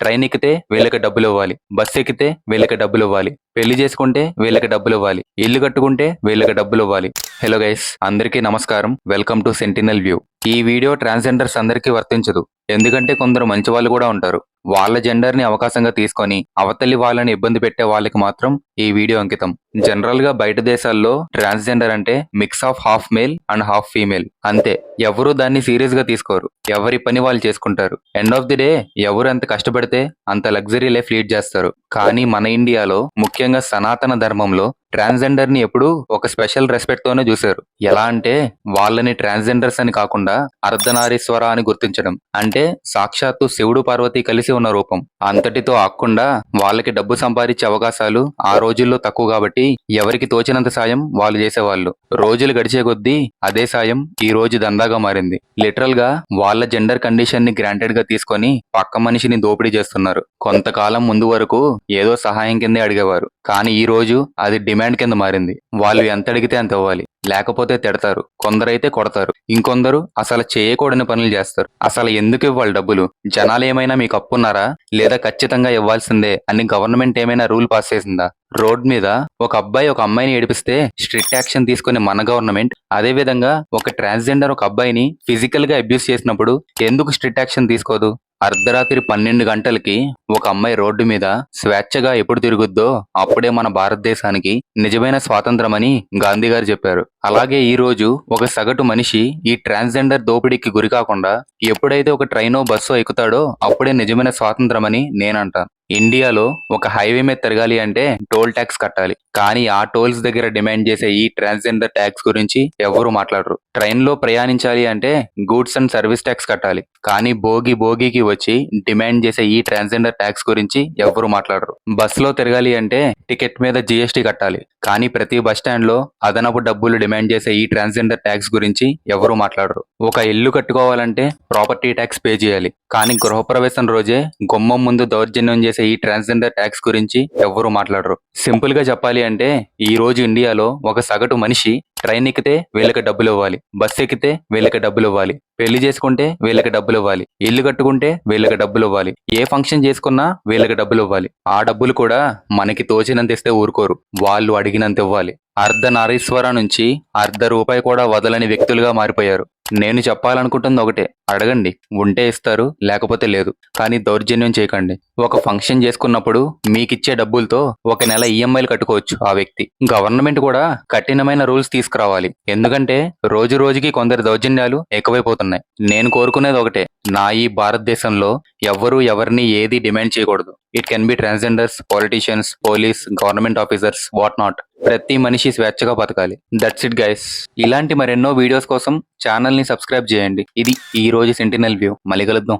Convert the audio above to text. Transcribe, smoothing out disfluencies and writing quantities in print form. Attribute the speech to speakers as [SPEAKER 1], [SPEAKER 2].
[SPEAKER 1] Train ఎక్కితే వీళ్ళకి డబ్బులు ఇవ్వాలి, బస్సు ఎక్కితే వీళ్ళకి డబ్బులు ఇవ్వాలి, పెళ్లి చేసుకుంటే వీళ్ళకి డబ్బులు ఇవ్వాలి, ఇల్లు కట్టుకుంటే వీళ్ళకి డబ్బులు ఇవ్వాలి. హలో గైస్, అందరికీ నమస్కారం. Welcome to sentinel view. ఈ వీడియో ట్రాన్స్జెండర్స్ అందరికీ వర్తించదు. ఎందుకంటే కొందరు మంచి వాళ్ళు కూడా ఉంటారు. వాళ్ళ జెండర్ ని అవకాశంగా తీసుకొని అవతలి వాళ్ళని ఇబ్బంది పెట్టే వాళ్ళకి మాత్రం ఈ వీడియో అంకితం. జనరల్ గా బయట దేశాల్లో ట్రాన్స్జెండర్ అంటే mix of half male and half female అంతే. ఎవరు దాన్ని సీరియస్ గా తీసుకోరు. ఎవరి పని వాళ్ళు చేసుకుంటారు. ఎండ్ ఆఫ్ ది డే ఎవరు ఎంత కష్టపడితే అంత లగ్జరీ లైఫ్ లీడ్ చేస్తారు. కానీ మన ఇండియాలో ముఖ్యంగా సనాతన ధర్మంలో ట్రాన్స్జెండర్ ని ఎప్పుడు ఒక స్పెషల్ రెస్పెక్ట్ తోనే చూశారు. ఎలా అంటే వాళ్ళని ట్రాన్స్జెండర్స్ అని కాకుండా అర్ధనారీశ్వర అని గుర్తించడం. అంటే సాక్షాత్తు శివుడు పార్వతి కలిసి ఉన్న రూపం. అంతటితో ఆకుండా వాళ్ళకి డబ్బు సంపాదించే అవకాశాలు ఆ రోజుల్లో తక్కువ కాబట్టి ఎవరికి తోచినంత సాయం వాళ్ళు చేసేవాళ్ళు. రోజులు గడిచే కొద్దీ అదే సాయం ఈ రోజు దందాగా మారింది. లిటరల్ గా వాళ్ళ జెండర్ కండిషన్ ని గ్రాంటెడ్ గా తీసుకొని పక్క మనిషిని దోపిడీ చేస్తున్నారు. కొంతకాలం ముందు వరకు ఏదో సహాయం కిందే అడిగేవారు. కానీ ఈ రోజు అది డిమాండ్ కింద మారింది. వాళ్ళు ఎంత అడిగితే అంత ఇవ్వాలి, లేకపోతే తిడతారు. కొందరైతే కొడతారు, ఇంకొందరు అసలు చేయకూడని పనులు చేస్తారు. అసలు ఎందుకు ఇవ్వాలి డబ్బులు? జనాలు ఏమైనా మీకు అప్పున్నారా, లేదా ఖచ్చితంగా ఇవ్వాల్సిందే అని గవర్నమెంట్ ఏమైనా రూల్ పాస్ చేసిందా? రోడ్ మీద ఒక అబ్బాయి ఒక అమ్మాయిని ఏడిపిస్తే స్ట్రిక్ట్ యాక్షన్ తీసుకునే మన గవర్నమెంట్, అదే విధంగా ఒక ట్రాన్స్జెండర్ ఒక అబ్బాయిని ఫిజికల్ గా అబ్యూస్ చేసినప్పుడు ఎందుకు స్ట్రిక్ట్ యాక్షన్ తీసుకోదు? అర్ధరాత్రి 12 గంటలకి ఒక అమ్మాయి రోడ్డు మీద స్వేచ్ఛగా ఎప్పుడు తిరుగుద్దో అప్పుడే మన భారతదేశానికి నిజమైన స్వాతంత్రం అని గాంధీ గారు చెప్పారు. అలాగే ఈ రోజు ఒక సగటు మనిషి ఈ ట్రాన్స్జెండర్ దోపిడీకి గురి కాకుండా ఎప్పుడైతే ఒక ట్రైనో బస్సో ఎక్కుతాడో అప్పుడే నిజమైన స్వాతంత్రం అని నేనంటాను. ఇండియాలో ఒక హైవే మీద తిరగాలి అంటే టోల్ ట్యాక్స్ కట్టాలి. కానీ ఆ టోల్స్ దగ్గర డిమాండ్ చేసే ఈ ట్రాన్స్జెండర్ ట్యాక్స్ గురించి ఎవరు మాట్లాడరు. ట్రైన్ లో ప్రయాణించాలి అంటే గూడ్స్ అండ్ సర్వీస్ ట్యాక్స్ కట్టాలి. కానీ భోగికి వచ్చి డిమాండ్ చేసే ఈ ట్రాన్స్జెండర్ ట్యాక్స్ గురించి ఎవరు మాట్లాడరు. బస్సులో తిరగాలి అంటే టికెట్ మీద జిఎస్టీ కట్టాలి. కానీ ప్రతి బస్ స్టాండ్ లో అదనపు డబ్బులు డిమాండ్ చేసే ఈ ట్రాన్స్జెండర్ ట్యాక్స్ గురించి ఎవరు మాట్లాడరు. ఒక ఇల్లు కట్టుకోవాలంటే ప్రాపర్టీ ట్యాక్స్ పే చేయాలి. కానీ గృహప్రవేశం రోజే గుమ్మం ముందు దౌర్జన్యం చేసే ఈ ట్రాన్స్జెండర్ ట్యాక్స్ గురించి ఎవరు మాట్లాడరు. సింపుల్ గా చెప్పాలి అంటే ఈ రోజు ఇండియాలో ఒక సగటు మనిషి ట్రైన్ ఎక్కితే వీళ్ళకి డబ్బులు ఇవ్వాలి, బస్ ఎక్కితే వీళ్ళకి డబ్బులు ఇవ్వాలి, పెళ్లి చేసుకుంటే వీళ్ళకి డబ్బులు ఇవ్వాలి, ఇల్లు కట్టుకుంటే వీళ్ళకి డబ్బులు ఇవ్వాలి, ఏ ఫంక్షన్ చేసుకున్నా వీళ్ళకి డబ్బులు ఇవ్వాలి. ఆ డబ్బులు కూడా మనకి తోచినంత ఇస్తే ఊరుకోరు, వాళ్ళు అడిగినంత ఇవ్వాలి. అర్ధనారీశ్వర నుంచి అర్ధ రూపాయి కూడా వదలని వ్యక్తులుగా మారిపోయారు. నేను చెప్పాలనుకుంటుంది ఒకటే, అడగండి, ఉంటే ఇస్తారు, లేకపోతే లేదు. కానీ దౌర్జన్యం చేయకండి. ఒక ఫంక్షన్ చేసుకున్నప్పుడు మీకిచ్చే డబ్బులతో ఒక నెల ఈఎంఐలు కట్టుకోవచ్చు ఆ వ్యక్తి. గవర్నమెంట్ కూడా కఠినమైన రూల్స్ తీసుకురావాలి. ఎందుకంటే రోజు రోజుకి కొందరి దౌర్జన్యాలు ఎక్కువైపోతున్నాయి. నేను కోరుకునేది ఒకటే, నా ఈ భారతదేశంలో ఎవ్వరూ ఎవరిని ఏది డిమాండ్ చేయకూడదు. It can be transgenders, politicians, police, government officers, what not. ప్రతి మనిషి స్వేచ్ఛగా బతకాలి. That's it guys. ఇలాంటి మరెన్నో వీడియోస్ కోసం ఛానల్ ని సబ్స్క్రైబ్ చేయండి. ఇది ఈ రోజు సెంటినల్ వ్యూ. మళ్ళీ కలుద్దాం.